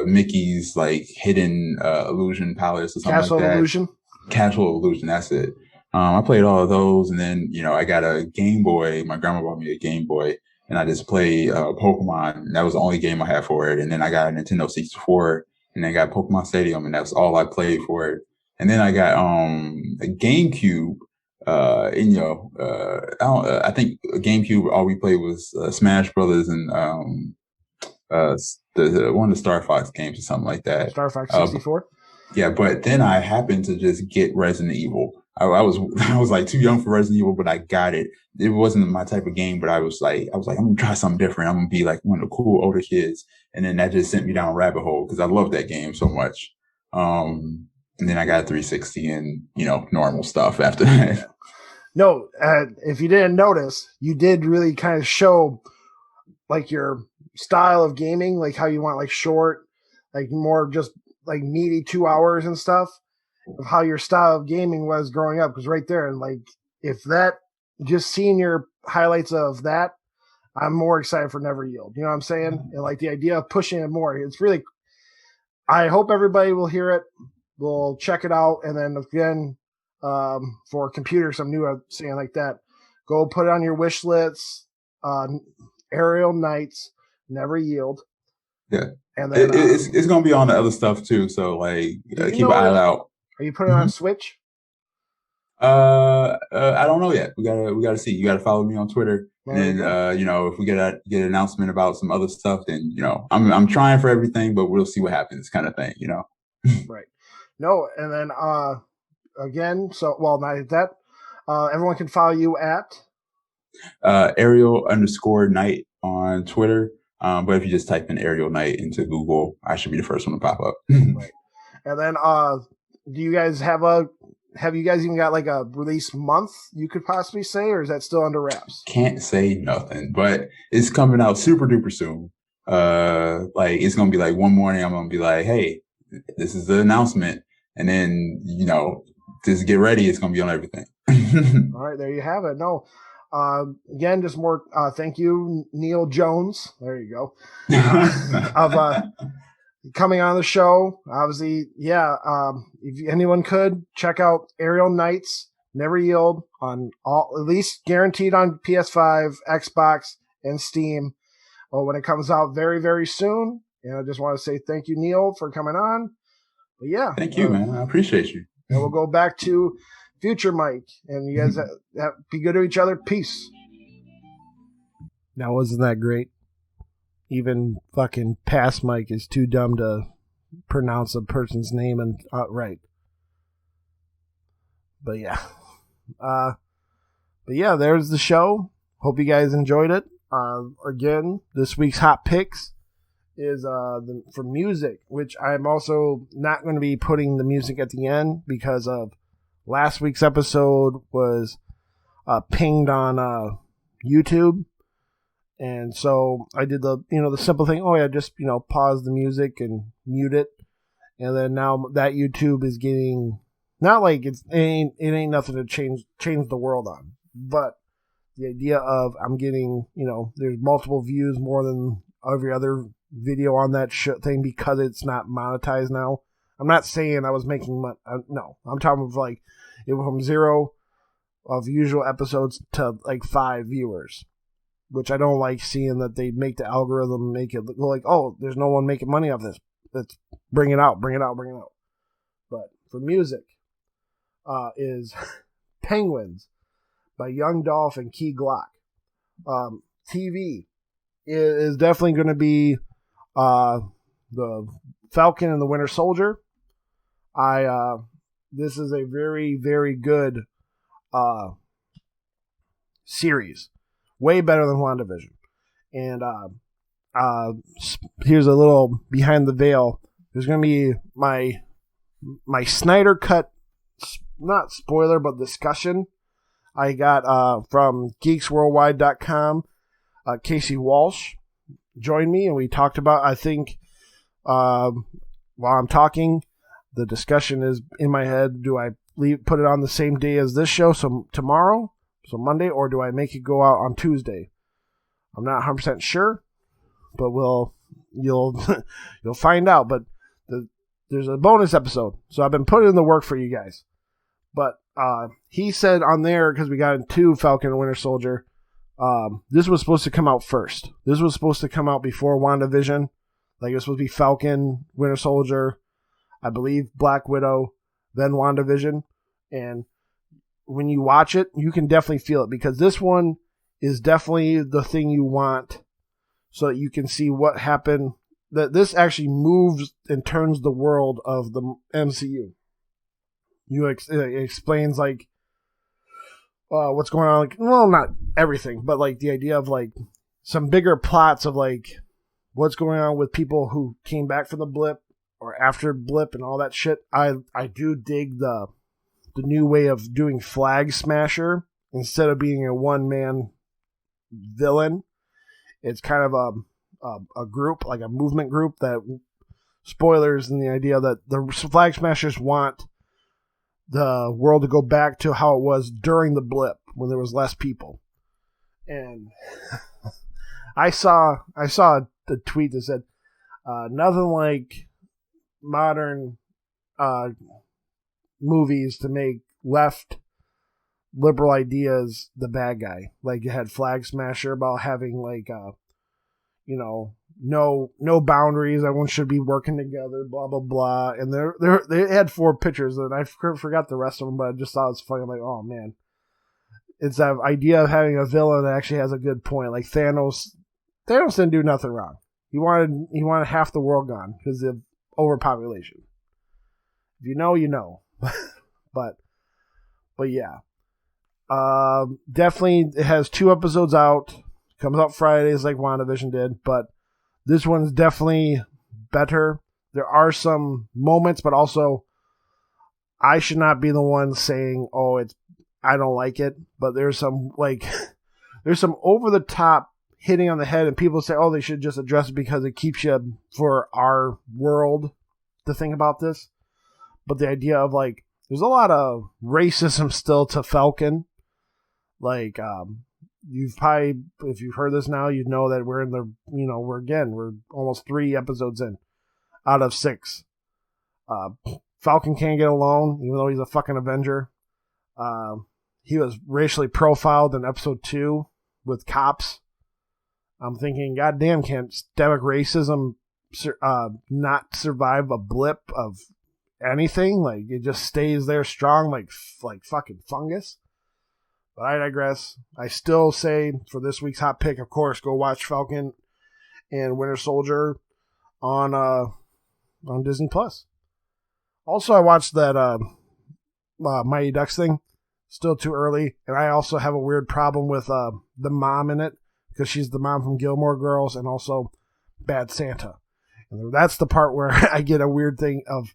Mickey's like Hidden Illusion Palace or something Castle like that. Illusion. Casual Illusion. That's it. I played all of those, and then I got a Game Boy. My grandma bought me a Game Boy, and I just played Pokemon. That was the only game I had for it. And then I got a Nintendo 64, and then I got Pokemon Stadium, and that's all I played for it. And then I got a GameCube. I think GameCube. All we played was Smash Brothers and the one of the Star Fox games or something like that. Star Fox 64. Yeah, but then I happened to just get Resident Evil. I was I was like too young for Resident Evil, but I got it. It wasn't my type of game, but I was like, I'm gonna try something different. I'm gonna be like one of the cool older kids, and then that just sent me down a rabbit hole because I love that game so much. And then I got 360 and normal stuff after that. No, if you didn't notice, you did really kind of show like your style of gaming, like how you want like short, like more just like meaty 2 hours and stuff, of how your style of gaming was growing up. Because right there, and like if that, just seeing your highlights of that, I'm more excited for Never Yield. You know what I'm saying? And like the idea of pushing it more, it's really. I hope everybody will hear it. We'll check it out, and then again, for computers, I'm new at saying like that. Go put it on your wish lists. Aerial Knights, Never Yield. Yeah, and then it's gonna be on the other stuff too. So like, keep an eye out. Are you putting it on Switch? I don't know yet. We gotta see. You gotta follow me on Twitter, and if we get an announcement about some other stuff, then I'm trying for everything, but we'll see what happens, kind of thing. Right. No, and then again, not that. Everyone can follow you at Ariel_Knight on Twitter. But if you just type in Aerial Knight into Google, I should be the first one to pop up. Right. And then do you guys have you guys even got like a release month you could possibly say, or is that still under wraps? Can't say nothing, but it's coming out super duper soon. Like it's gonna be like one morning I'm gonna be like, hey, this is the announcement, and then just get ready, it's gonna be on everything. All right, there you have it. No, again, just more thank you, Neil Jones. There you go. Of coming on the show. Obviously, yeah. If anyone could check out Aerial Knights, Never Yield on all, at least guaranteed on PS5, Xbox, and Steam. When it comes out very, very soon. And I just want to say thank you, Neil, for coming on. But yeah, thank you, man. I appreciate you. And we'll go back to Future Mike, and you guys be good to each other. Peace. Now, wasn't that great? Even fucking past Mike is too dumb to pronounce a person's name and right. But yeah. There's the show. Hope you guys enjoyed it. Again, this week's Hot Picks is for music, which I'm also not going to be putting the music at the end because of last week's episode was pinged on YouTube. And so I did the simple thing. Oh yeah, just pause the music and mute it, and then now that YouTube is getting not like it ain't nothing to change the world on, but the idea of I'm getting there's multiple views more than every other video on that thing because it's not monetized now. I'm not saying I was making money. No, I'm talking of like it went from 0 of usual episodes to like 5 viewers. Which I don't like seeing that they make the algorithm make it look like, oh, there's no one making money off this. Let's bring it out. But for music, is Penguins by Young Dolph and Key Glock. TV is definitely going to be the Falcon and the Winter Soldier. This is a very, very good series. Way better than WandaVision. And here's a little behind the veil. There's going to be my Snyder Cut, not spoiler, but discussion I got from geeksworldwide.com. Casey Walsh joined me, and we talked about, I think, while I'm talking, the discussion is in my head. Do I put it on the same day as this show, so tomorrow? So Monday, or do I make it go out on Tuesday? I'm not 100% sure, but you'll find out. But there's a bonus episode, so I've been putting in the work for you guys. But he said on there, because we got 2 Falcon and Winter Soldier, this was supposed to come out first. This was supposed to come out before WandaVision. Like, it was supposed to be Falcon, Winter Soldier, I believe Black Widow, then WandaVision. And when you watch it, you can definitely feel it, because this one is definitely the thing you want so that you can see what happened. That this actually moves and turns the world of the MCU. It explains, like, what's going on. Like, well, not everything, but, like, the idea of, like, some bigger plots of, like, what's going on with people who came back from the blip or after blip and all that shit. I do dig the new way of doing Flag Smasher instead of being a one-man villain. It's kind of a group, like a movement group that, spoilers, and the idea that the Flag Smashers want the world to go back to how it was during the blip when there was less people. And I saw the tweet that said, nothing like modern movies to make left liberal ideas the bad guy. Like, you had Flag Smasher about having, like, no boundaries. Everyone should be working together, blah, blah, blah. And they had 4 pictures, and I forgot the rest of them, but I just thought it was funny. I'm like, oh, man. It's that idea of having a villain that actually has a good point. Like Thanos didn't do nothing wrong. He wanted half the world gone because of overpopulation. If you know, you know. but yeah. Definitely, it has 2 episodes out. Comes out Fridays like WandaVision did, but this one's definitely better. There are some moments, but also I should not be the one saying, "Oh, I don't like it." But there's some over the top hitting on the head, and people say, "Oh, they should just address it because it keeps you for our world to think about this." But the idea of, like, there's a lot of racism still to Falcon, like you've probably, if you've heard this now, you'd know that we're in the, we're almost 3 episodes in out of 6. Falcon can't get alone, even though he's a fucking Avenger. He was racially profiled in episode 2 with cops. I'm thinking, goddamn, can't systemic racism not survive a blip of anything? Like, it just stays there strong, like fucking fungus. But I digress. I still say, for this week's hot pick, of course, go watch Falcon and Winter Soldier on Disney Plus. Also, I watched that Mighty Ducks thing. Still too early, and I also have a weird problem with the mom in it, because she's the mom from Gilmore Girls and also Bad Santa. And that's the part where I get a weird thing of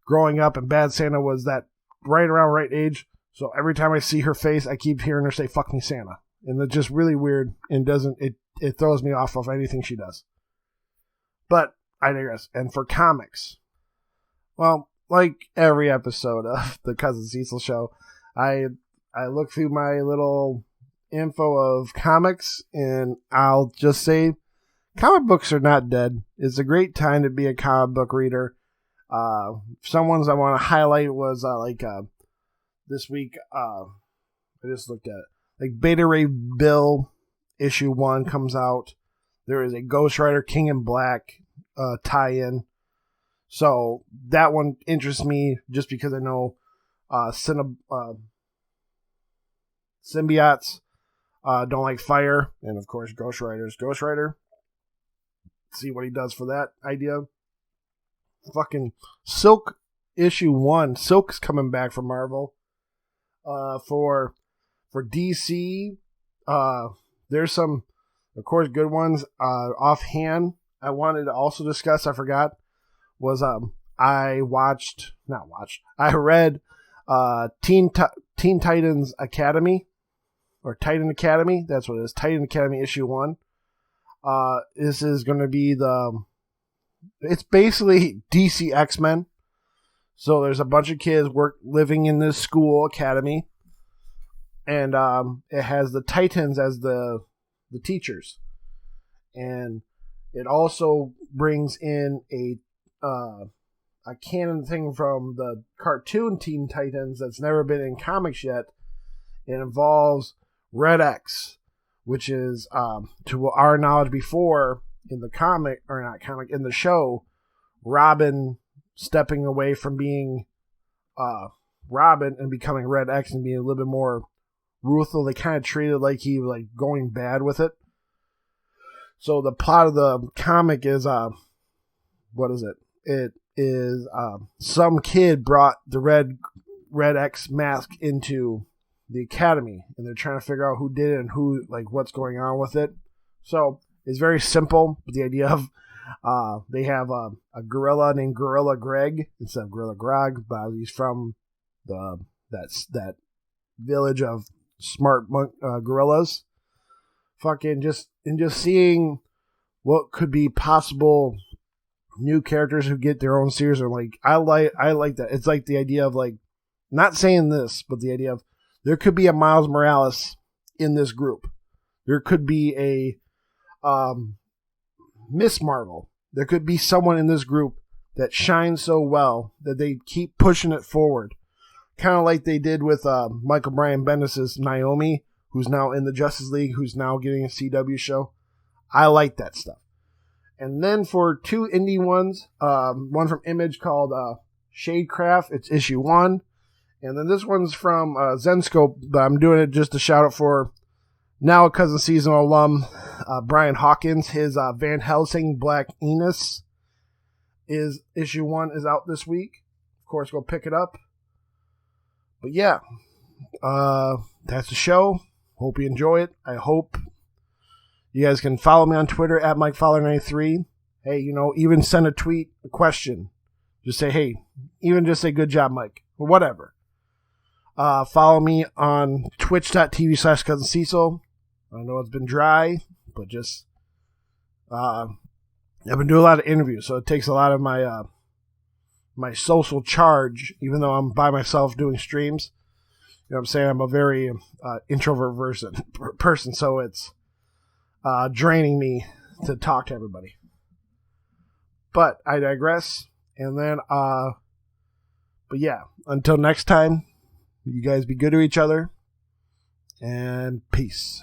growing up, and Bad Santa was that right age. So every time I see her face, I keep hearing her say, "Fuck me, Santa." And it's just really weird, and it throws me off of anything she does. But I digress. And for comics, well, like every episode of the Cousin Cecil show, I look through my little info of comics, and I'll just say comic books are not dead. It's a great time to be a comic book reader. Some ones I want to highlight was this week, I just looked at it. Like Beta Ray Bill issue 1 comes out. There is a Ghost Rider King in Black tie-in. So that one interests me just because I know symbiotes don't like fire. And of course, Ghost Rider's Ghost Rider. See what he does for that idea. Fucking Silk issue 1. Silk's coming back from Marvel. For DC, there's some, of course, good ones. Offhand, I wanted to also discuss, I forgot, was I read Teen Titans Academy, or Titan Academy. That's what it is. Titan Academy issue 1. This is going to be it's basically DC X-Men. So there's a bunch of kids living in this school academy, and it has the Titans as the teachers, and it also brings in a a canon thing from the cartoon Teen Titans that's never been in comics yet. It involves Red X, which is, to our knowledge before, in the comic, or not comic, in the show, Robin stepping away from being Robin and becoming Red X and being a little bit more ruthless. They kind of treated like he was like going bad with it. So the plot of the comic is, what is it? It is some kid brought the Red X mask into the academy, and they're trying to figure out who did it and who, like, what's going on with it. So it's very simple. The idea of they have a gorilla named Gorilla Greg instead of Gorilla Grog, but he's from that village of smart gorillas. Fucking just seeing what could be possible new characters who get their own series, are like, I like that. It's like the idea of, like, not saying this, but the idea of there could be a Miles Morales in this group. There could be a Miss Marvel. There could be someone in this group that shines so well that they keep pushing it forward. Kind of like they did with Michael Bryan Bendis' Naomi, who's now in the Justice League, who's now getting a CW show. I like that stuff. And then for two indie ones, one from Image called Shadecraft, it's issue 1. And then this one's from Zenscope, but I'm doing it just to shout out for now a Cousin Seasonal alum, Brian Hawkins. His Van Helsing Black Enos is issue 1 is out this week. Of course, go pick it up. But yeah, that's the show. Hope you enjoy it. I hope you guys can follow me on Twitter at MikeFowler93. Hey, even send a tweet, a question. Just say, hey, even just say good job, Mike, or whatever. Follow me on twitch.tv/Cousin Cecil. I know it's been dry, but just I've been doing a lot of interviews, so it takes a lot of my my social charge, even though I'm by myself doing streams. You know what I'm saying? I'm a very introvert person, so it's draining me to talk to everybody. But I digress. And then, but yeah, until next time, you guys be good to each other, and peace.